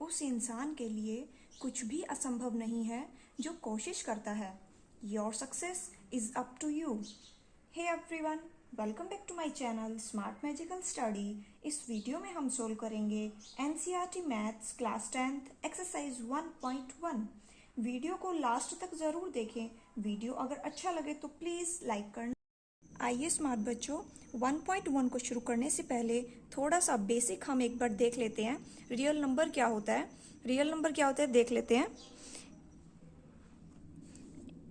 उस इंसान के लिए कुछ भी असंभव नहीं है जो कोशिश करता है। Your success is up to you. Hey everyone, welcome back to my channel Smart Magical Study. इस वीडियो में हम सोल्व करेंगे NCERT maths class 10th exercise 1.1। Video को लास्ट तक ज़रूर देखें। वीडियो अगर अच्छा लगे तो प्लीज़ लाइक करना। आइए स्मार्ट बच्चों, 1.1 को शुरू करने से पहले थोड़ा सा बेसिक हम एक बार देख लेते हैं। रियल नंबर क्या होता है, रियल नंबर क्या होता है देख लेते हैं।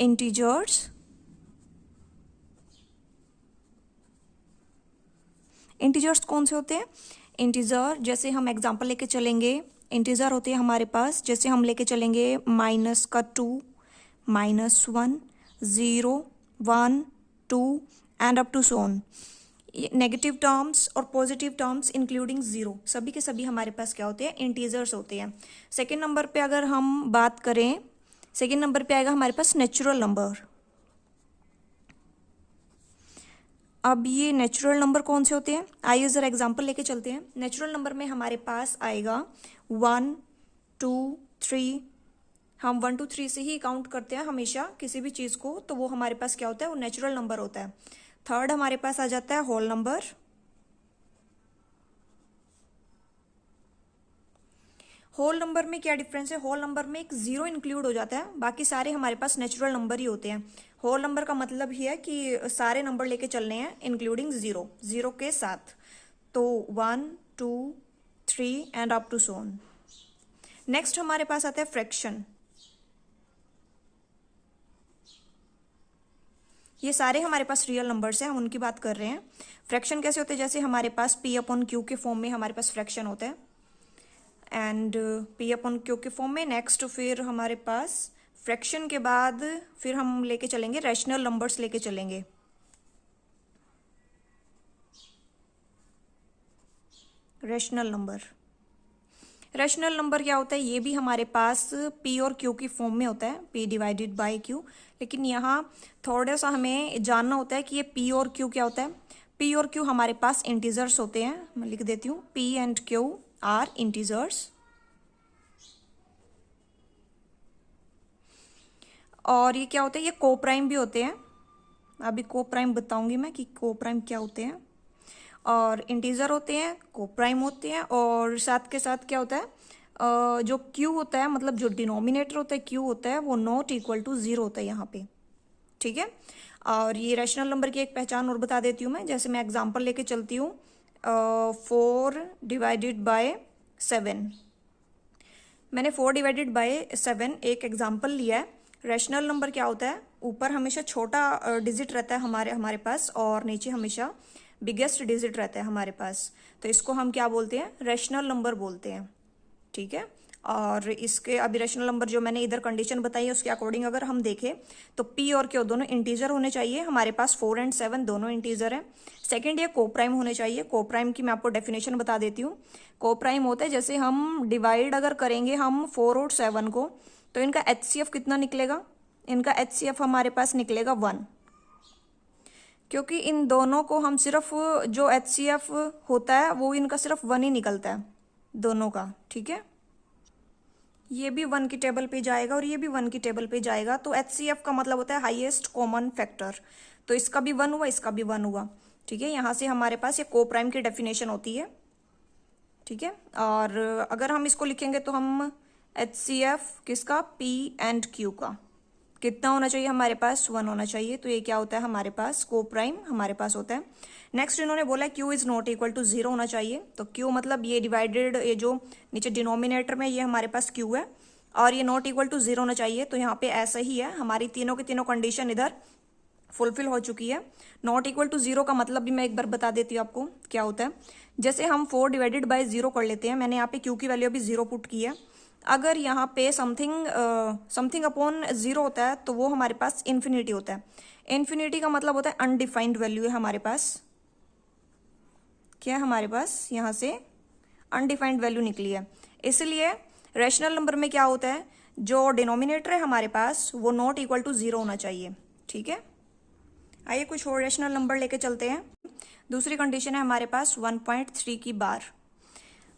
इंटीजर्स, इंटीजर्स कौन से होते हैं? इंटीजर जैसे हम एग्जांपल लेके चलेंगे, इंटीजर होते हैं हमारे पास, जैसे हम लेके चलेंगे -2, -1, 0, 1, 2 and up to so on. Negative terms और पॉजिटिव टर्म्स इंक्लूडिंग जीरो, सभी के सभी हमारे पास क्या होते हैं? इंटीजर्स होते हैं। सेकेंड नंबर पे अगर हम बात करें, सेकेंड नंबर पे आएगा हमारे पास नेचुरल नंबर। अब ये नेचुरल नंबर कौन से होते हैं? आइए जरा एग्जांपल लेके चलते हैं। नेचुरल नंबर में हमारे पास आएगा 1, 2, 3। हम 1, 2, 3 से ही काउंट करते हैं हमेशा किसी भी चीज को, तो वो हमारे पास क्या होता है? वो नेचुरल नंबर होता है। थर्ड हमारे पास आ जाता है होल नंबर। होल नंबर में क्या डिफरेंस है? होल नंबर में एक जीरो इंक्लूड हो जाता है, बाकी सारे हमारे पास नेचुरल नंबर ही होते हैं। होल नंबर का मतलब ही है कि सारे नंबर लेके चलने हैं इंक्लूडिंग जीरो, जीरो के साथ। तो 1, 2, 3 and up to so on. Next हमारे पास आता है फ्रैक्शन। ये सारे हमारे पास रियल नंबर्स हैं, हम उनकी बात कर रहे हैं। फ्रैक्शन कैसे होते हैं? जैसे हमारे पास P/Q के फॉर्म में हमारे पास फ्रैक्शन होता है, एंड P/Q के फॉर्म में। नेक्स्ट फिर हमारे पास फ्रैक्शन के बाद फिर हम लेके चलेंगे रैशनल नंबर्स लेके चलेंगे। रैशनल नंबर, रैशनल नंबर क्या होता है? ये भी हमारे पास P और Q की फॉर्म में होता है, P/Q। लेकिन यहाँ थोड़ा सा हमें जानना होता है कि ये P और Q क्या होता है। P और Q हमारे पास इंटीजर्स होते हैं। मैं लिख देती हूँ, P and Q are integers. और ये क्या होते हैं? ये कोप्राइम भी होते हैं। अभी कोप्राइम बताऊंगी मैं कि कोप्राइम क्या होते हैं। और इंटीजर होते हैं, कोप्राइम होते हैं, और साथ के साथ क्या होता है? जो Q होता है, मतलब जो डिनोमिनेटर होता है Q होता है, वो नॉट इक्वल टू जीरो होता है यहाँ पे। ठीक है। और ये रैशनल नंबर की एक पहचान और बता देती हूँ मैं। जैसे मैं एग्जांपल लेके चलती हूँ, 4/7। मैंने 4/7 एक एग्जाम्पल लिया है। रैशनल नंबर क्या होता है? ऊपर हमेशा छोटा डिजिट रहता है हमारे पास, और नीचे हमेशा बिगेस्ट डिजिट रहता है हमारे पास। तो इसको हम क्या बोलते हैं? रैशनल नंबर बोलते हैं। ठीक है। और इसके अभी रैशनल नंबर जो मैंने इधर कंडीशन बताई है उसके अकॉर्डिंग अगर हम देखें तो P और Q दोनों इंटीजर होने चाहिए। हमारे पास 4 एंड 7 दोनों इंटीजर है। सेकंड, ये कोप्राइम होने चाहिए। कोप्राइम की मैं आपको डेफिनेशन बता देती हूँ। कोप्राइम होता है, जैसे हम डिवाइड अगर करेंगे हम 4 और 7 को, तो इनका HCF कितना निकलेगा? इनका HCF हमारे पास निकलेगा 1, क्योंकि इन दोनों को हम सिर्फ जो HCF होता है वो इनका सिर्फ 1 ही निकलता है दोनों का। ठीक है। ये भी 1 की टेबल पे जाएगा और ये भी 1 की टेबल पे जाएगा। तो HCF का मतलब होता है हाईएस्ट कॉमन फैक्टर। तो इसका भी 1 हुआ, इसका भी 1 हुआ। ठीक है। यहाँ से हमारे पास ये कोप्राइम की डेफिनेशन होती है। ठीक है। और अगर हम इसको लिखेंगे तो हम HCF किसका? P एंड Q का कितना होना चाहिए? हमारे पास 1 होना चाहिए। तो ये क्या होता है? हमारे पास कोप्राइम हमारे पास होता है। नेक्स्ट इन्होंने बोला Q is not equal to 0 होना चाहिए। तो Q मतलब ये डिवाइडेड, ये जो नीचे डिनोमिनेटर में ये हमारे पास Q है, और ये नॉट इक्वल टू 0 होना चाहिए। तो यहाँ पे ऐसा ही है, हमारी तीनों की तीनों कंडीशन इधर फुलफिल हो चुकी है। नॉट इक्वल टू 0 का मतलब भी मैं एक बार बता देती हूँ आपको क्या होता है। जैसे हम 4/0 कर लेते हैं, मैंने यहाँ पे Q की वैल्यू अभी 0 पुट की है। अगर यहाँ पे समथिंग अपॉन 0 होता है तो वो हमारे पास इन्फिनिटी होता है। इन्फिनिटी का मतलब होता है अनडिफाइंड वैल्यू है हमारे पास। क्या है हमारे पास? यहाँ से अनडिफाइंड वैल्यू निकली है। इसलिए रैशनल नंबर में क्या होता है? जो डिनोमिनेटर है हमारे पास वो नॉट इक्वल टू 0 होना चाहिए। ठीक है। आइए कुछ और रैशनल नंबर लेके चलते हैं। दूसरी कंडीशन है हमारे पास 1.3 की बार।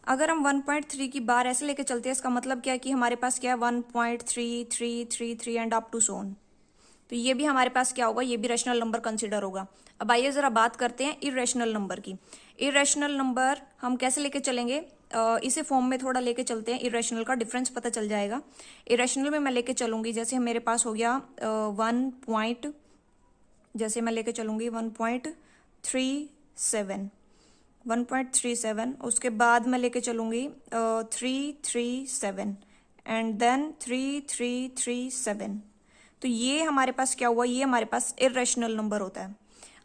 अगर हम 1.3 की बार ऐसे लेके चलते हैं, इसका मतलब क्या है कि हमारे पास क्या है 1.3333 एंड अप टू सोन। तो ये भी हमारे पास क्या होगा, ये भी रैशनल नंबर कंसिडर होगा। अब आइए जरा बात करते हैं इरेशनल नंबर की। इरेशनल नंबर हम कैसे लेके चलेंगे, इसे फॉर्म में थोड़ा लेके चलते हैं, इरेशनल का डिफरेंस पता चल जाएगा। इरेशनल में मैं लेके चलूंगी, जैसे मेरे पास हो गया जैसे मैं लेके चलूंगी 1.37 1.37, उसके बाद मैं लेके चलूंगी 337 एंड देन 3337। तो ये हमारे पास क्या हुआ, ये हमारे पास इरेशनल नंबर होता है।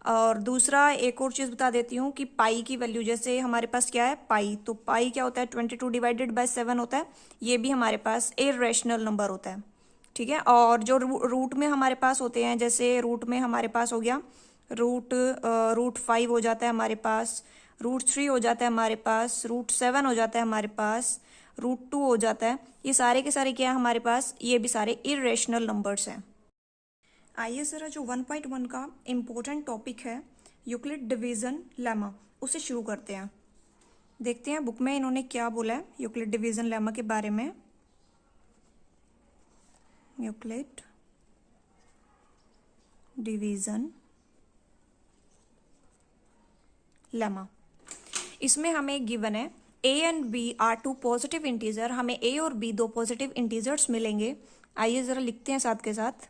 और दूसरा एक और चीज बता देती हूँ कि पाई की वैल्यू, जैसे हमारे पास क्या है पाई, तो पाई क्या होता है 22 डिवाइडेड बाय 7 होता है। ये भी हमारे पास इरेशनल नंबर होता है, ठीक है। और जो रूट में हमारे पास होते हैं, जैसे रूट में हमारे पास हो गया रूट 5 हो जाता है हमारे पास, √3 हो जाता है हमारे पास, √7 हो जाता है हमारे पास, √2 हो जाता है। ये सारे के सारे क्या है हमारे पास, ये भी सारे इरेशनल नंबर्स हैं। आइए जरा जो 1.1 का इम्पोर्टेंट टॉपिक है यूक्लिड डिवीजन लेमा, उसे शुरू करते हैं। देखते हैं बुक में इन्होंने क्या बोला है यूक्लिड डिवीजन लेमा के बारे में। यूक्लिड डिवीजन लेमा, इसमें हमें गिवन है a and b are two positive integer, हमें a और b दो पॉजिटिव इंटीजर्स मिलेंगे। आइए जरा लिखते हैं साथ के साथ,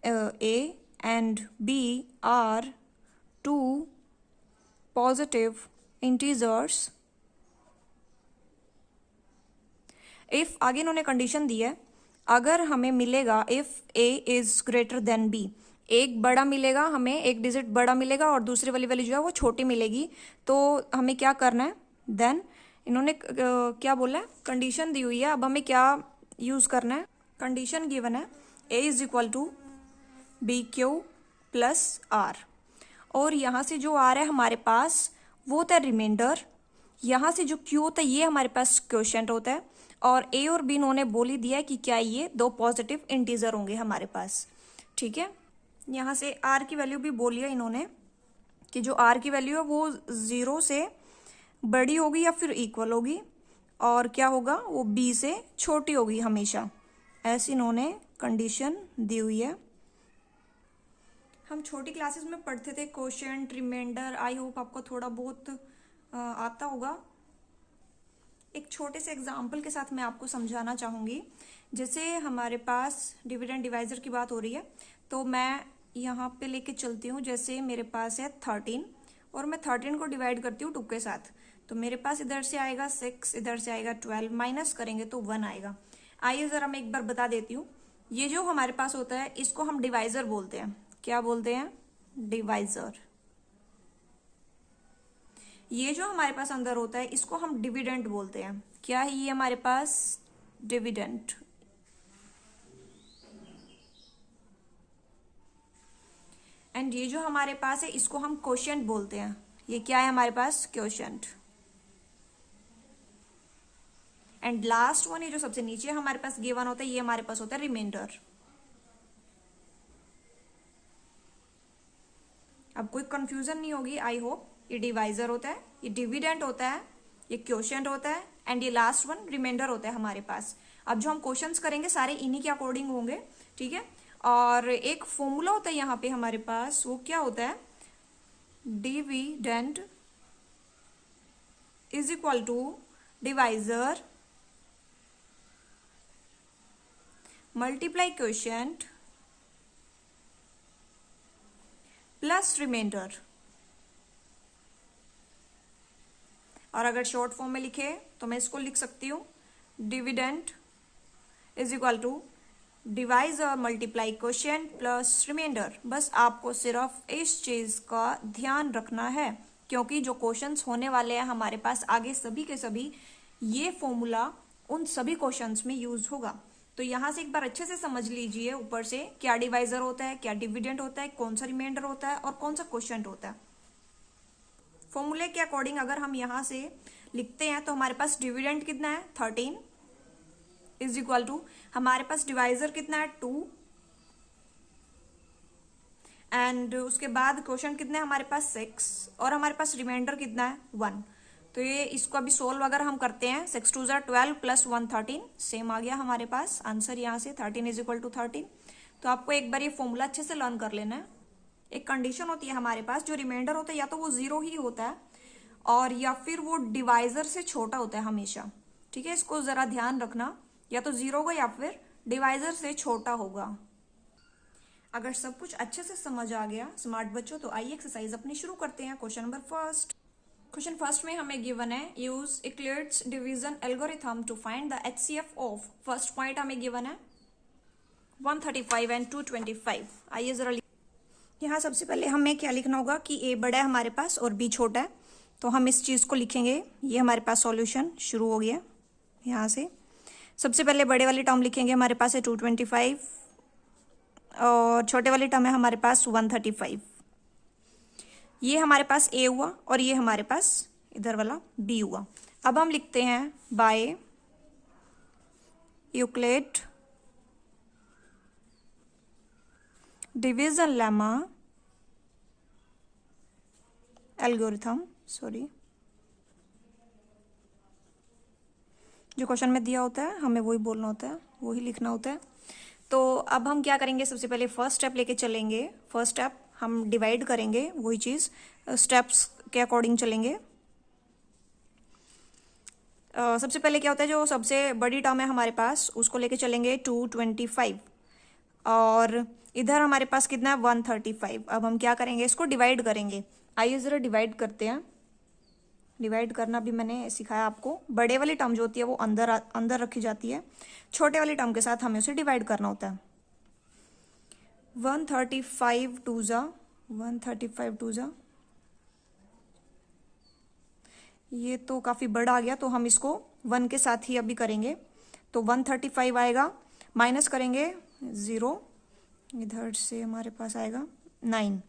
a and b are two positive integers if, आगे इन्होंने कंडीशन दी है, अगर हमें मिलेगा if a is greater than b, एक बड़ा मिलेगा हमें, एक डिजिट बड़ा मिलेगा और दूसरी वाली वैल्यू जो है वो छोटी मिलेगी, तो हमें क्या करना है, देन इन्होंने क्या बोला है, कंडीशन दी हुई है। अब हमें क्या यूज करना है, कंडीशन गिवन है a is equal to b q plus r, और यहाँ से जो आर है हमारे पास वो होता है रिमाइंडर, यहाँ से जो क्यू होता है ये हमारे पास क्वोशिएंट होता है, और ए और बी इन्होंने बोल ही दिया है कि क्या ये दो पॉजिटिव इंटीजर होंगे हमारे पास, ठीक है। यहाँ से आर की वैल्यू भी बोली है इन्होंने कि जो आर की वैल्यू है वो 0 से बड़ी होगी या फिर इक्वल होगी, और क्या होगा वो बी से छोटी होगी हमेशा, ऐसी इन्होंने कंडीशन दी हुई है। हम छोटी क्लासेस में पढ़ते थे क्वोशिएंट, रिमाइंडर, आई होप आपको थोड़ा बहुत आता होगा। एक छोटे से एग्जाम्पल के साथ मैं आपको समझाना चाहूँगी। जैसे हमारे पास डिविडेंड डिवाइजर की बात हो रही है, तो मैं यहाँ पे लेके चलती हूँ, जैसे मेरे पास है 13 और मैं 13 को डिवाइड करती हूँ 2 के साथ, तो मेरे पास इधर से आएगा 6, इधर से आएगा 12, माइनस करेंगे तो 1 आएगा। आइए ज़रा मैं एक बार बता देती हूँ, ये जो हमारे पास होता है इसको हम डिवाइजर बोलते हैं। क्या बोलते हैं, डिवाइजर। ये जो हमारे पास अंदर होता है इसको हम डिविडेंड बोलते हैं। क्या है ये हमारे पास, डिविडेंड। एंड ये जो हमारे पास है इसको हम क्वोशिएंट बोलते हैं। ये क्या है हमारे पास, क्वोशिएंट। एंड लास्ट वन, ये जो सबसे नीचे हमारे पास गिवन होता है ये हमारे पास होता है रिमाइंडर। अब कोई कंफ्यूजन नहीं होगी आई होप। ये डिवाइजर होता है, ये डिविडेंड होता है, ये क्वोशिएंट होता है, एंड ये लास्ट वन रिमाइंडर होता है हमारे पास। अब जो हम क्वेश्चंस करेंगे सारे इन्हीं के अकॉर्डिंग होंगे, ठीक है। और एक फॉर्मूला होता है यहाँ पे हमारे पास, वो क्या होता है, dividend is equal to divisor multiply quotient plus remainder. और अगर शॉर्ट फॉर्म में लिखे तो मैं इसको लिख सकती हूँ, dividend is equal to divisor multiply quotient plus remainder. बस आपको सिर्फ इस चीज का ध्यान रखना है, क्योंकि जो क्वेश्चंस होने वाले हैं हमारे पास आगे सभी के सभी, ये फॉर्मूला उन सभी क्वेश्चंस में यूज होगा। तो यहां से एक बार अच्छे से समझ लीजिए ऊपर से, क्या डिवाइजर होता है, क्या डिविडेंड होता है, कौन सा रिमाइंडर होता है और कौन सा क्वोशिएंट होता है। फॉर्मूले के अकॉर्डिंग अगर हम यहां से लिखते हैं तो हमारे पास डिविडेंड कितना है 13 इज इक्वल टू, हमारे पास डिवाइजर कितना है 2, एंड उसके बाद क्वोशिएंट कितना है हमारे पास 6, और हमारे पास रिमाइंडर कितना है 1। तो ये इसको अभी सोल्व अगर हम करते हैं 6 2 12 प्लस 1 13, सेम आ गया हमारे पास आंसर यहाँ से 13 इज इक्वल टू 13। तो आपको एक बार ये फॉर्मूला अच्छे से लर्न कर लेना है। एक कंडीशन होती है हमारे पास, जो रिमाइंडर होता है या तो वो जीरो ही होता है और या फिर वो डिवाइजर से छोटा होता है हमेशा। ठीक है, इसको जरा ध्यान रखना, या तो जीरो होगा या फिर डिवाइजर से छोटा होगा। अगर सब कुछ अच्छे से समझ आ गया स्मार्ट बच्चों, तो आइए एक्सरसाइज अपनी शुरू करते हैं। Question number first. Question first में हमें गिवन है use Euclid's division algorithm to find the HCF of. First point हमें गिवन है 135 एंड 225। आइए जरा यहाँ सबसे पहले हमें क्या लिखना होगा कि ए बड़ा है हमारे पास और बी छोटा है, तो हम इस चीज को लिखेंगे। ये हमारे पास सॉल्यूशन शुरू हो गया। यहाँ से सबसे पहले बड़े वाली टर्म लिखेंगे, हमारे पास है 225 और छोटे वाली टर्म है हमारे पास 135। ये हमारे पास ए हुआ और ये हमारे पास इधर वाला बी हुआ। अब हम लिखते हैं by Euclid division lemma algorithm, sorry, जो क्वेश्चन में दिया होता है हमें वही बोलना होता है, वही लिखना होता है। तो अब हम क्या करेंगे, सबसे पहले फर्स्ट स्टेप लेके चलेंगे। फर्स्ट स्टेप हम डिवाइड करेंगे, वही चीज स्टेप्स के अकॉर्डिंग चलेंगे। सबसे पहले क्या होता है, जो सबसे बड़ी टर्म है हमारे पास उसको लेके चलेंगे 225 और इधर हमारे पास कितना है 135। अब हम क्या करेंगे, इसको डिवाइड करेंगे। आइए जरा डिवाइड करते हैं। डिवाइड करना भी मैंने सिखाया आपको। बड़े वाली टर्म जो होती है वो अंदर रखी जाती है, छोटे वाली टर्म के साथ हमें उसे डिवाइड करना होता है। 135 टू जा, ये तो काफी बड़ा आ गया, तो हम इसको 1 के साथ ही अभी करेंगे। तो 135 आएगा, माइनस करेंगे 0, इधर से हमारे पास आएगा 9।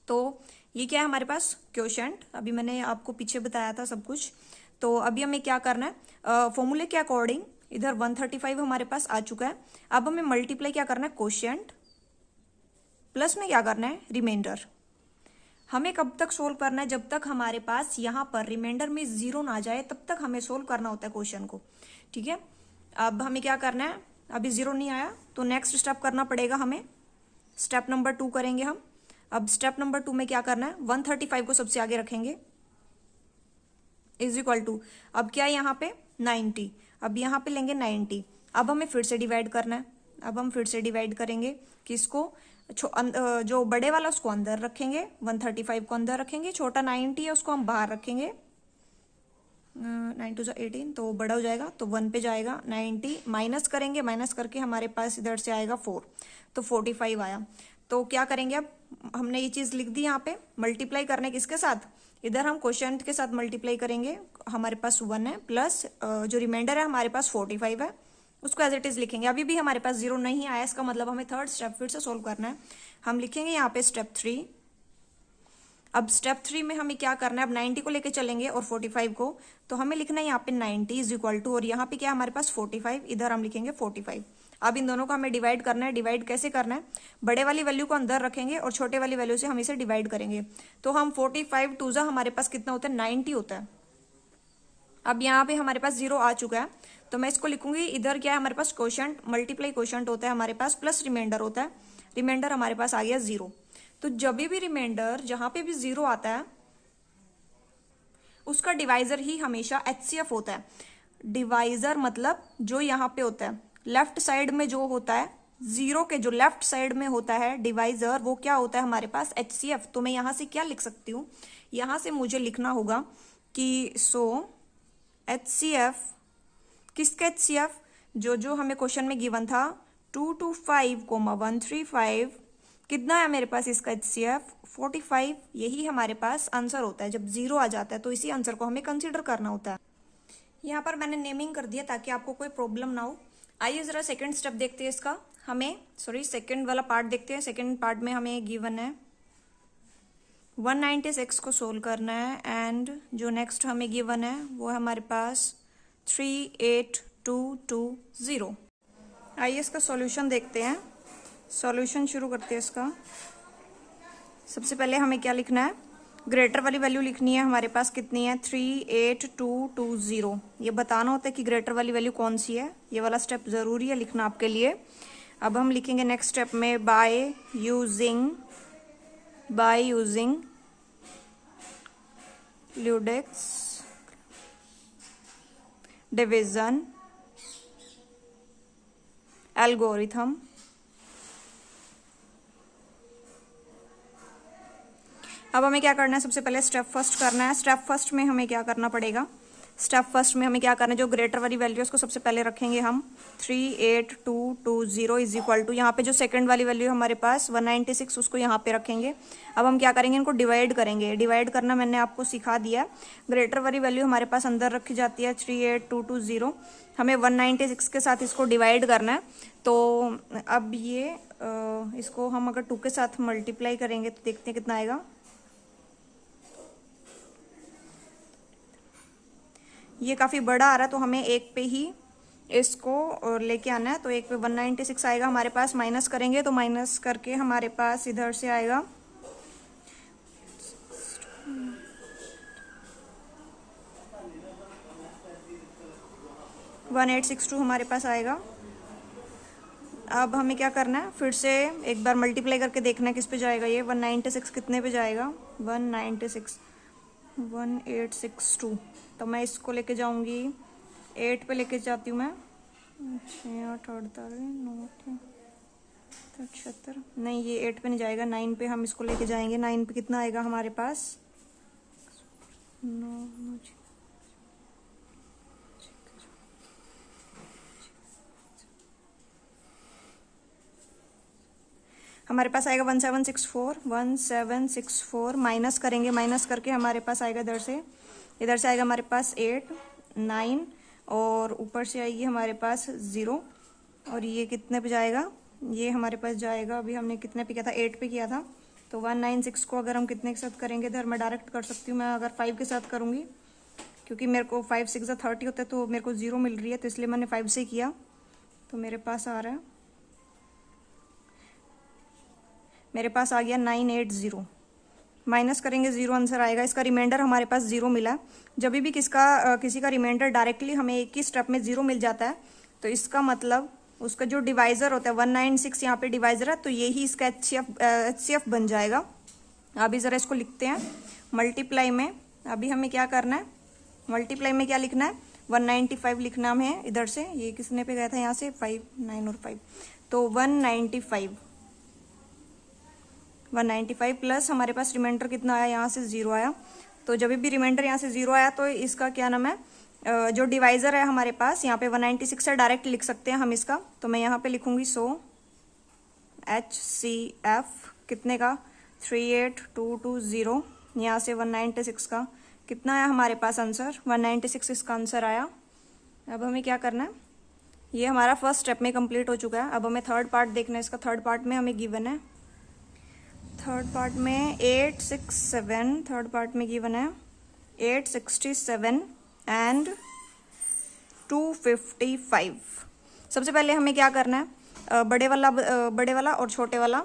तो ये क्या है हमारे पास क्वोशंट, अभी मैंने आपको पीछे बताया था सब कुछ। तो अभी हमें क्या करना है, फॉर्मूले के अकॉर्डिंग इधर 135 हमारे पास आ चुका है। अब हमें मल्टीप्लाई क्या करना है, क्वोशंट प्लस में क्या करना है, रिमाइंडर। हमें कब तक सोल्व करना है, जब तक हमारे पास यहाँ पर रिमाइंडर में 0 ना जाए तब तक हमें सोल्व करना होता है क्वेश्चन को। ठीक है, अब हमें क्या करना है, अभी 0 नहीं आया तो नेक्स्ट स्टेप करना पड़ेगा हमें। स्टेप नंबर 2 करेंगे हम। अब स्टेप नंबर 2 में क्या करना है, 135 को सबसे आगे रखेंगे इज इक्वल टू, अब क्या है यहाँ पे 90, अब यहाँ पे लेंगे 90। अब हमें फिर से डिवाइड करना है। अब हम फिर से डिवाइड करेंगे किसको, जो बड़े वाला उसको अंदर रखेंगे, 135 को अंदर रखेंगे, छोटा 90 है उसको हम बाहर रखेंगे। 9 2 18, तो बड़ा हो जाएगा, तो 1 पे जाएगा 90, माइनस करेंगे, माइनस करके हमारे पास इधर से आएगा 4, तो 45 आया। तो क्या करेंगे, अब हमने ये चीज लिख दी यहाँ पे, मल्टीप्लाई करने किसके साथ, इधर हम क्वोशंट के साथ मल्टीप्लाई करेंगे। हमारे पास 1 है प्लस जो रिमाइंडर है हमारे पास 45 है, उसको एज इट इज लिखेंगे। अभी भी हमारे पास 0 नहीं आया, इसका मतलब हमें थर्ड स्टेप फिर से सोल्व करना है। हम लिखेंगे यहाँ पे स्टेप 3। अब स्टेप 3 में हमें क्या करना है, अब 90 को लेके चलेंगे और 45 को, तो हमें लिखना है यहाँ पे 90 इज इक्वल टू, और यहाँ पे क्या हमारे पास 45, इधर हम लिखेंगे 45। अब इन दोनों को हमें डिवाइड करना है। डिवाइड कैसे करना है, बड़े वाली वैल्यू को अंदर रखेंगे और छोटे वाली वैल्यू से हम इसे डिवाइड करेंगे। तो हम 45 टू जा हमारे पास कितना होता है, 90 होता है। अब यहाँ पे हमारे पास 0 आ चुका है, तो मैं इसको लिखूंगी, इधर क्या है हमारे पास क्वोशंट, मल्टीप्लाई क्वोशंट होता है हमारे पास, प्लस रिमाइंडर होता है। रिमाइंडर हमारे पास आ गया 0। तो जब भी रिमाइंडर जहां पे भी 0 आता है उसका डिवाइजर ही हमेशा एचसीएफ होता है। डिवाइजर मतलब जो यहाँ पे होता है लेफ्ट साइड में जो होता है, 0 के जो लेफ्ट साइड में होता है डिवाइजर, वो क्या होता है हमारे पास एचसीएफ। तो मैं यहां से क्या लिख सकती हूँ, यहां से मुझे लिखना होगा कि सो एचसीएफ, किसका एचसीएफ, जो हमें क्वेश्चन में गिवन था 225, 135, कितना है मेरे पास इसका एचसीएफ 45। यही हमारे पास आंसर होता है। जब 0 आ जाता है तो इसी आंसर को हमें कंसीडर करना होता है। यहाँ पर मैंने नेमिंग कर दिया ताकि आपको कोई प्रॉब्लम ना हो। आइए जरा सेकंड स्टेप देखते हैं इसका। सेकंड वाला पार्ट देखते हैं। सेकंड पार्ट में हमें गिवन है 196 को सोल्व करना है, एंड जो नेक्स्ट हमें गिवन है वो है हमारे पास 38220। आइए इसका सॉल्यूशन देखते हैं। सॉल्यूशन शुरू करते हैं इसका। सबसे पहले हमें क्या लिखना है, ग्रेटर वाली वैल्यू लिखनी है हमारे पास, कितनी है 38220। ये बताना होता है कि ग्रेटर वाली वैल्यू कौन सी है, ये वाला स्टेप ज़रूरी है लिखना आपके लिए। अब हम लिखेंगे नेक्स्ट स्टेप में बाय यूजिंग ल्यूडेक्स डिवीजन एल्गोरिथम। अब हमें क्या करना है, सबसे पहले स्टेप फर्स्ट करना है। स्टेप फर्स्ट में हमें क्या करना पड़ेगा, स्टेप फर्स्ट में हमें क्या करना है, जो ग्रेटर वाली वैल्यू है उसको सबसे पहले रखेंगे हम 38220 इज इक्वल टू, यहाँ पे जो सेकंड वाली वैल्यू है हमारे पास 196 उसको यहाँ पे रखेंगे। अब हम क्या करेंगे, इनको डिवाइड करेंगे। डिवाइड करना मैंने आपको सिखा दिया। ग्रेटर वाली वैल्यू हमारे पास अंदर रखी जाती है 38220, हमें 196 के साथ इसको डिवाइड करना है। तो अब ये इसको हम अगर 2 के साथ मल्टीप्लाई करेंगे तो देखते हैं कितना आएगा। ये काफ़ी बड़ा आ रहा है तो हमें एक पे ही इसको लेके आना है। तो एक पे 196 आएगा हमारे पास, माइनस करेंगे तो माइनस करके हमारे पास इधर से आएगा 1862 हमारे पास आएगा। अब हमें क्या करना है, फिर से एक बार मल्टीप्लाई करके देखना है किस पे जाएगा ये 196 कितने पे जाएगा 196 1862। तो मैं इसको लेके जाऊंगी 8 पे लेके जाती हूँ मैं 6 8 48 9 76, नहीं ये 8 पे नहीं जाएगा, 9 पे हम इसको लेके जाएंगे। 9 पे कितना आएगा हमारे पास 9 हमारे पास आएगा 1764 माइनस करेंगे, माइनस करके हमारे पास आएगा इधर से आएगा हमारे पास 8 9 और ऊपर से आएगी हमारे पास 0 और ये कितने पे जाएगा, ये हमारे पास जाएगा, अभी हमने कितने पे किया था 8 पे किया था। तो 196 को अगर हम कितने के साथ करेंगे इधर मैं डायरेक्ट कर सकती हूँ, मैं अगर 5 के साथ करूँगी क्योंकि मेरे को 5 6 30 होता है तो मेरे को 0 मिल रही है, तो इसलिए मैंने 5 से किया। तो मेरे पास आ रहा है, मेरे पास आ गया 980, माइनस करेंगे 0 आंसर आएगा। इसका रिमाइंडर हमारे पास 0 मिला। जब भी किसी का रिमाइंडर डायरेक्टली हमें एक ही स्टेप में 0 मिल जाता है तो इसका मतलब उसका जो डिवाइजर होता है 196 यहाँ पे डिवाइजर है, तो यही इसका HCF बन जाएगा। अभी ज़रा इसको लिखते हैं मल्टीप्लाई में। अभी हमें क्या करना है, मल्टीप्लाई में क्या लिखना है 195 लिखना है इधर से, ये किसने पे गया था यहाँ से 5 9 और 5, तो 195 प्लस हमारे पास रिमाइंडर कितना आया, यहाँ से 0 आया। तो जब भी रिमाइंडर यहाँ से 0 आया तो इसका क्या नाम है, जो डिवाइजर है हमारे पास यहाँ पे 196 है, डायरेक्ट लिख सकते हैं हम इसका। तो मैं यहाँ पे लिखूंगी HCF कितने का 38220, यहाँ से 196 का कितना आया हमारे पास आंसर 196 इसका आंसर आया। अब हमें क्या करना है, ये हमारा फर्स्ट स्टेप में कंप्लीट हो चुका है। अब हमें थर्ड पार्ट देखना है इसका। थर्ड पार्ट में हमें गिवन है, थर्ड पार्ट में 867, थर्ड पार्ट में गिवन है 867 एंड 255। सबसे पहले हमें क्या करना है, बड़े वाला और छोटे वाला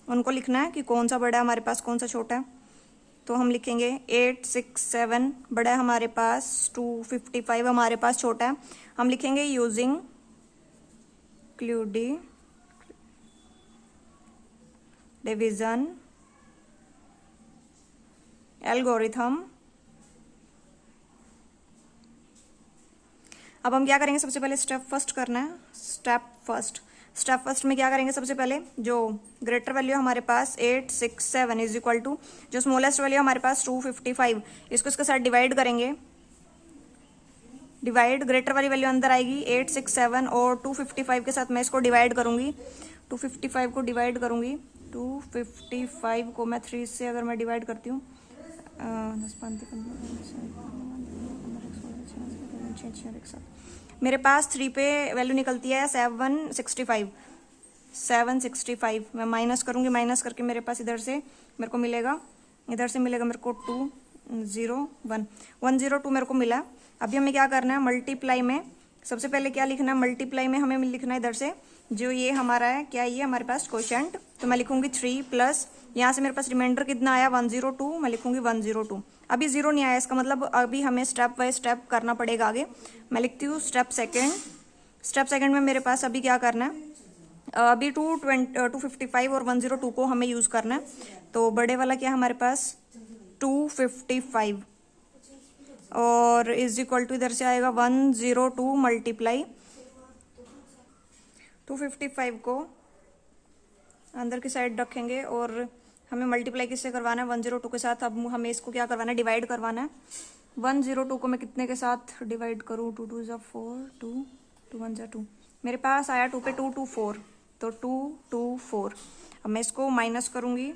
उनको लिखना है कि कौन सा बड़ा है हमारे पास कौन सा छोटा है। तो हम लिखेंगे 867 बड़ा है हमारे पास, 255 हमारे पास छोटा है। हम लिखेंगे यूजिंग क्लूडी डिवीजन एल्गोरिथम। अब हम क्या करेंगे, सबसे पहले स्टेप फर्स्ट करना है। स्टेप फर्स्ट में क्या करेंगे, सबसे पहले जो ग्रेटर वैल्यू हमारे पास 867 इज इक्वल टू जो स्मॉलेस्ट वैल्यू हमारे पास 255, इसको इसके साथ डिवाइड करेंगे। डिवाइड, ग्रेटर वाली वैल्यू अंदर आएगी 867 और 255 के साथ मैं इसको डिवाइड करूंगी। 255 को डिवाइड करूंगी, 255 को मैं 3 से अगर मैं डिवाइड करती हूँ 10 मेरे पास 3 पे वैल्यू निकलती है 765। मैं माइनस करूंगी, माइनस करके मेरे पास इधर से मेरे को मिलेगा मेरे को 102 मेरे को मिला। अभी हमें क्या करना है, मल्टीप्लाई में सबसे पहले क्या लिखना है, मल्टीप्लाई में हमें लिखना है इधर से जो ये हमारा है, क्या ये हमारे पास क्वोशंट। तो मैं लिखूंगी 3 प्लस यहाँ से मेरे पास रिमाइंडर कितना आया 102, मैं लिखूंगी 102। अभी 0 नहीं आया, इसका मतलब अभी हमें स्टेप बाय स्टेप करना पड़ेगा आगे। मैं लिखती हूँ स्टेप सेकेंड में मेरे पास अभी क्या करना है, अभी 255 और 102 को हमें यूज़ करना है। तो बड़े वाला क्या हमारे पास 255 और इज इक्वल टू इधर से आएगा 102 मल्टीप्लाई 255 को अंदर की साइड रखेंगे और हमें मल्टीप्लाई किससे करवाना है 102 के साथ। अब हमें इसको क्या करवाना है, डिवाइड करवाना है। 102 को मैं कितने के साथ डिवाइड करूँ, 2 2 ज़ा 4, 2 2 1 ज़ा 2, मेरे पास आया 2 पे 2 2 4, तो 2 2 4। अब मैं इसको माइनस करूँगी,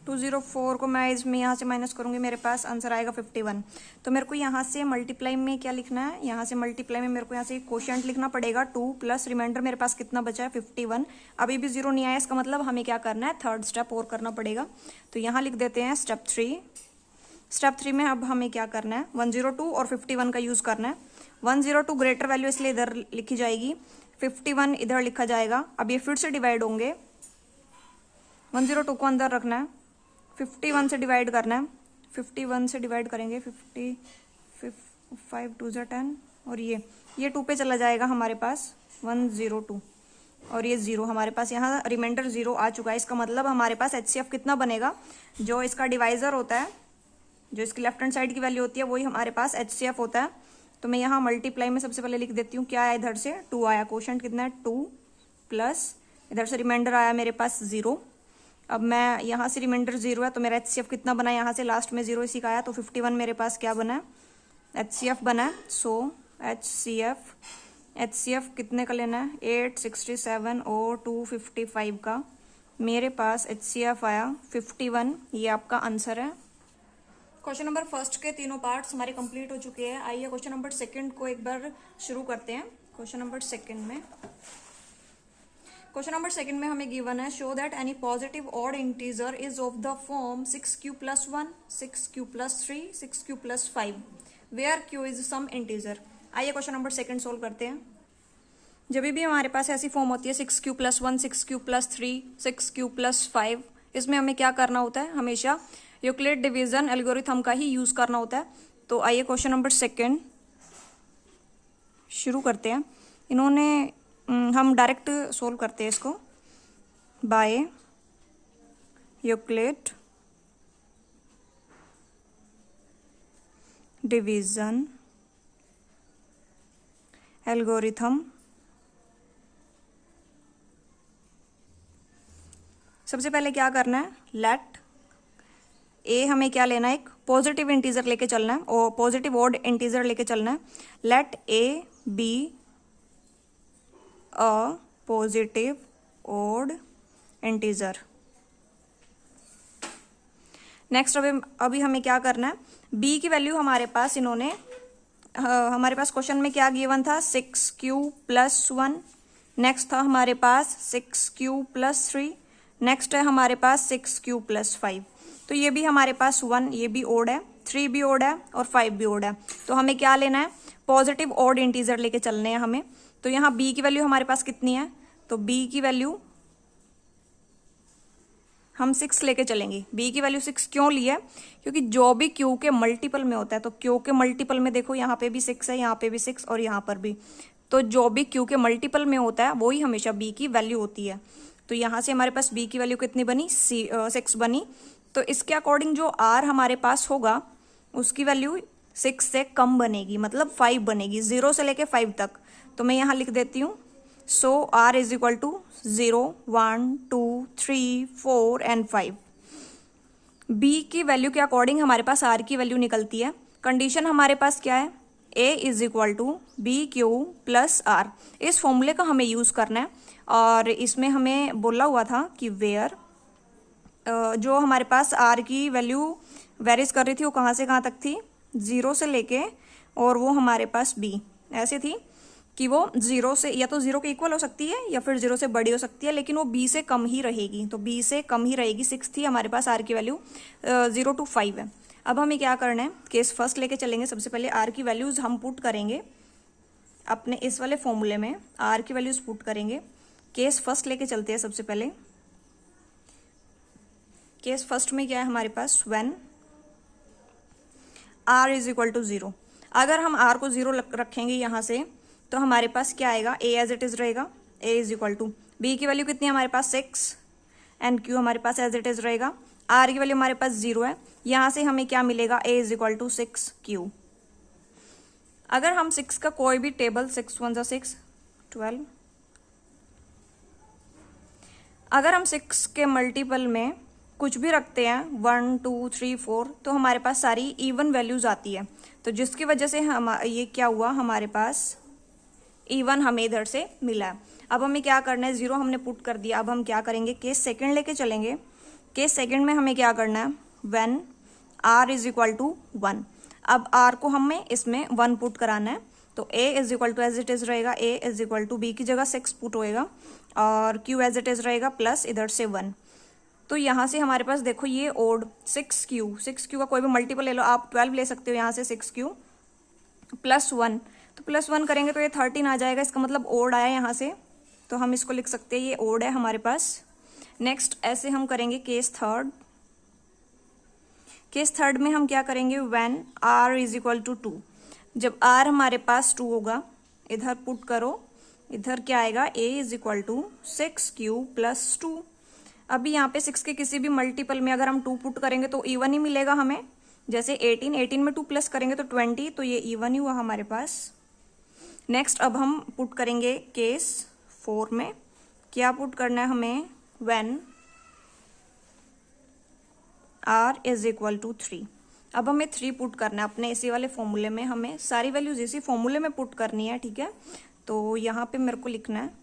204 को मैं इसमें यहाँ से माइनस करूँगी, मेरे पास आंसर आएगा 51। तो मेरे को यहाँ से मल्टीप्लाई में क्या लिखना है, यहाँ से मल्टीप्लाई में मेरे को यहाँ से क्वोशिएंट लिखना पड़ेगा 2 प्लस रिमाइंडर मेरे पास कितना बचा है 51। अभी भी 0 नहीं आया, इसका मतलब हमें क्या करना है, थर्ड स्टेप और करना पड़ेगा। तो यहाँ लिख देते हैं स्टेप 3। स्टेप 3 में अब हमें क्या करना है, 102 और 51 का यूज़ करना है। 102 ग्रेटर वैल्यू इसलिए इधर लिखी जाएगी, 51 इधर लिखा जाएगा। अब ये फिर से डिवाइड होंगे, 102 को अंदर रखना है, 51 से डिवाइड करना है, 51 से डिवाइड करेंगे, 5 2 10 और ये 2 पे चला जाएगा हमारे पास 102 और ये 0 हमारे पास यहाँ रिमाइंडर 0 आ चुका है। इसका मतलब हमारे पास HCF कितना बनेगा, जो इसका डिवाइजर होता है, जो इसकी लेफ्ट हैंड साइड की वैल्यू होती है वही हमारे पास HCF होता है। तो मैं यहाँ मल्टीप्लाई में सबसे पहले लिख देती हूँ, क्या आया इधर से 2 आया, क्वोशिएंट कितना है 2 प्लस इधर से रिमाइंडर आया मेरे पास 0। अब मैं यहाँ से रिमाइंडर 0 है तो मेरा HCF कितना बना है, यहाँ से लास्ट में 0 इसी का आया, तो 51 मेरे पास क्या बना है, HCF बना है। सो HCF कितने का लेना है, 867 और 255 का मेरे पास HCF आया 51। ये आपका आंसर है। क्वेश्चन नंबर फर्स्ट के तीनों पार्ट्स हमारे कंप्लीट हो चुके हैं। आइए क्वेश्चन नंबर सेकंड को एक बार शुरू करते हैं। क्वेश्चन नंबर सेकंड में हमें गिवन है, show that any positive odd integer is of the form 6q + 1, 6q + 3, 6q + 5 where q is some integer. आइए क्वेश्चन नंबर सेकंड सोल्व करते हैं। जब भी हमारे पास ऐसी फॉर्म होती है 6q + 1, 6q + 3, 6q + 5, इसमें हमें क्या करना होता है, हमेशा यूक्लिड डिवीजन एल्गोरिथम का ही यूज करना होता है। तो आइए क्वेश्चन नंबर सेकंड शुरू करते हैं। इन्होंने हम डायरेक्ट सोल्व करते हैं इसको बाय यूक्लिड डिवीजन एल्गोरिथम। सबसे पहले क्या करना है, लेट ए हमें क्या लेना है, एक पॉजिटिव इंटीजर लेके चलना है और पॉजिटिव ऑड इंटीजर लेके चलना है। Let a be a positive odd integer. Next अभी हमें क्या करना है, बी की वैल्यू हमारे पास इन्होंने हमारे पास क्वेश्चन में क्या गिवन था, 6q + 1। नेक्स्ट था हमारे पास 6q + 3। नेक्स्ट है हमारे पास 6q + 5। तो ये भी हमारे पास 1, ये भी ओड है, 3 भी ओड है और 5 भी ओड है। तो हमें क्या लेना है, पॉजिटिव ऑड इंटीजर लेके चलने हैं हमें। तो यहाँ b की वैल्यू हमारे पास कितनी है, तो b की वैल्यू हम 6 लेके चलेंगे। b की वैल्यू 6 क्यों ली है, क्योंकि जो भी q के मल्टीपल में होता है, तो q के मल्टीपल में देखो यहाँ पे भी 6 है, यहाँ पे भी 6 और यहाँ पर भी, तो जो भी q के मल्टीपल में होता है वही हमेशा b की वैल्यू होती है। तो यहाँ से हमारे पास b की वैल्यू कितनी बनी, 6 बनी। तो इसके अकॉर्डिंग जो r हमारे पास होगा उसकी वैल्यू 6 से कम बनेगी, मतलब 5 बनेगी, 0 से लेके 5 तक। तो मैं यहाँ लिख देती हूँ, so r is equal to 0, 1, 2, 3, 4 and 5। b की वैल्यू के अकॉर्डिंग हमारे पास r की वैल्यू निकलती है। कंडीशन हमारे पास क्या है, a is equal to BQ + R। इस फॉर्मूले का हमें यूज करना है और इसमें हमें बोला हुआ था कि वेयर जो हमारे पास r की वैल्यू वेरीज कर रही थी वो कहाँ से कहाँ तक थी, 0 से लेके, और वो हमारे पास b ऐसे थी कि वो 0 से या तो 0 के इक्वल हो सकती है या फिर 0 से बड़ी हो सकती है, लेकिन वो b से कम ही रहेगी। तो b से कम ही रहेगी, 6 थी हमारे पास r की वैल्यू, 0 to 5 है। अब हमें क्या करना है, केस फर्स्ट लेके चलेंगे। सबसे पहले r की वैल्यूज हम पुट करेंगे। अपने इस वाले फॉर्मूले में आर की वैल्यूज पुट करेंगे। केस फर्स्ट लेके चलते हैं। सबसे पहले केस फर्स्ट में क्या है हमारे पास, when are is equal to 0। अगर हम आर को 0 रखेंगे यहाँ से तो हमारे पास क्या आएगा, ए एज इट इज रहेगा, ए इज इक्वल टू बी की वैल्यू कितनी है हमारे पास 6 एंड क्यू हमारे पास एज इट इज रहेगा। आर की वैल्यू हमारे पास 0 है, यहाँ से हमें क्या मिलेगा, ए इज इक्वल टू 6 क्यू। अगर हम 6 का कोई भी टेबल, 6 1 6 12, अगर हम 6 के मल्टीपल में कुछ भी रखते हैं 1 2 3 4 तो हमारे पास सारी इवन वैल्यूज आती है। तो जिसकी वजह से हम ये क्या हुआ, हमारे पास इवन हमें इधर से मिला है। अब हमें क्या करना है, 0 हमने पुट कर दिया। अब हम क्या करेंगे, केस सेकंड लेके चलेंगे। केस सेकंड में हमें क्या करना है, when are is equal to 1। अब आर को हमें इसमें 1 पुट कराना है। तो a is equal to as it is रहेगा, a is equal to b की जगह 6 पुट होएगा और q एज इट इज रहेगा प्लस इधर से 1। तो यहाँ से हमारे पास देखो ये ओड 6q का कोई भी मल्टीपल ले लो आप, 12 ले सकते हो यहाँ से 6q प्लस 1। तो प्लस 1 करेंगे तो ये 13 आ जाएगा, इसका मतलब ओड आया यहाँ से। तो हम इसको लिख सकते हैं ये ओड है हमारे पास। नेक्स्ट ऐसे हम करेंगे केस थर्ड। केस थर्ड में हम क्या करेंगे, when r is equal to 2। जब r हमारे पास 2 होगा, इधर पुट करो, इधर क्या आएगा, a is equal to 6q plus 2। अभी यहाँ पे 6 के किसी भी मल्टीपल में अगर हम 2 पुट करेंगे तो इवन ही मिलेगा हमें। जैसे 18 में 2 प्लस करेंगे तो 20, तो ये इवन ही हुआ हमारे पास। नेक्स्ट अब हम पुट करेंगे केस 4 में। क्या पुट करना है हमें, when r is equal to 3। अब हमें 3 पुट करना है अपने इसी वाले फॉर्मूले में, हमें सारी वैल्यूज इसी फॉर्मूले में पुट करनी है, ठीक है। तो यहाँ पे मेरे को लिखना है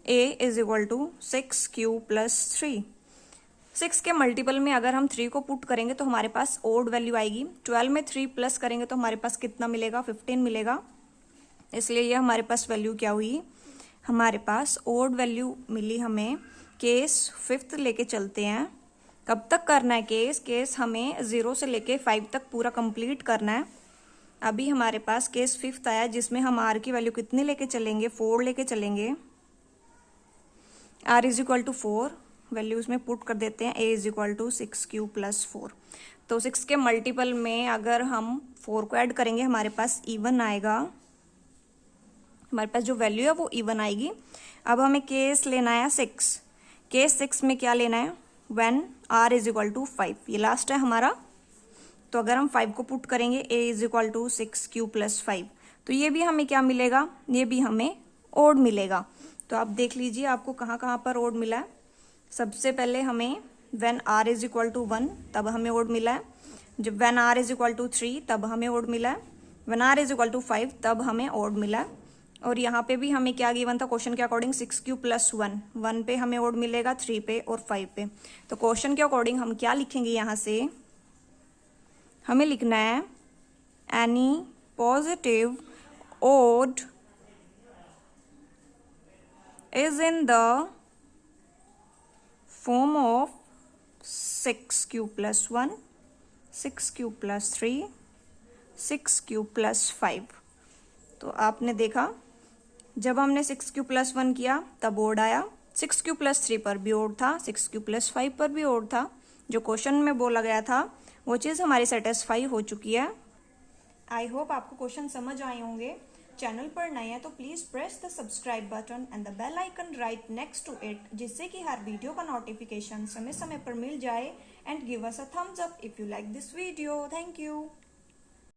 a is equal to 6q plus 3। 6 के मल्टीपल में अगर हम 3 को पुट करेंगे तो हमारे पास ओड वैल्यू आएगी। 12 में 3 प्लस करेंगे तो हमारे पास कितना मिलेगा, 15 मिलेगा। इसलिए ये हमारे पास वैल्यू क्या हुई, हमारे पास ओड वैल्यू मिली हमें। केस 5th लेके चलते हैं। कब तक करना है केस हमें 0 से लेके 5 तक पूरा कंप्लीट करना है। अभी हमारे पास केस 5th आया जिसमें हम आर की वैल्यू कितनी लेके चलेंगे, 4 लेके चलेंगे। r is equal to 4 values में पुट कर देते हैं, a is equal to 6q plus 4। तो 6 के मल्टीपल में अगर हम 4 को ऐड करेंगे हमारे पास इवन आएगा, हमारे पास जो वैल्यू है वो इवन आएगी। अब हमें केस लेना है 6। केस 6 में क्या लेना है, when r is equal to 5, ये लास्ट है हमारा। तो अगर हम 5 को पुट करेंगे, a is equal to 6q plus 5, तो ये भी हमें क्या मिलेगा, ये भी हमें ओड मिलेगा। तो आप देख लीजिए आपको कहाँ कहाँ पर ओड मिला है। सबसे पहले हमें when r is equal to 1 तब हमें ओड मिला है। जब when r is equal to 3 तब हमें ओड मिला है। When r is equal to 5 तब हमें ओड मिला है। और यहाँ पे भी हमें क्या गिवन था क्वेश्चन के अकॉर्डिंग, 6q प्लस 1 पे हमें ओड मिलेगा, 3 पे और 5 पे। तो क्वेश्चन के अकॉर्डिंग हम क्या लिखेंगे, यहाँ से हमें लिखना है any positive odd is in the form of 6q plus 1, 6q plus 3, 6q plus 5। तो आपने देखा जब हमने 6q plus 1 किया तब ओड आया, 6q plus 3 पर भी ओड था, 6q plus 5 पर भी ओड था। जो क्वेश्चन में बोला गया था वो चीज़ हमारी सेटिस्फाई हो चुकी है। आई होप आपको क्वेश्चन समझ आए होंगे। चैनल पर नए हैं तो please press the subscribe button and the bell icon right next to it, जिससे कि हर वीडियो का नोटिफिकेशन समय समय पर मिल जाए। And give us a thumbs up if you like this video. Thank you.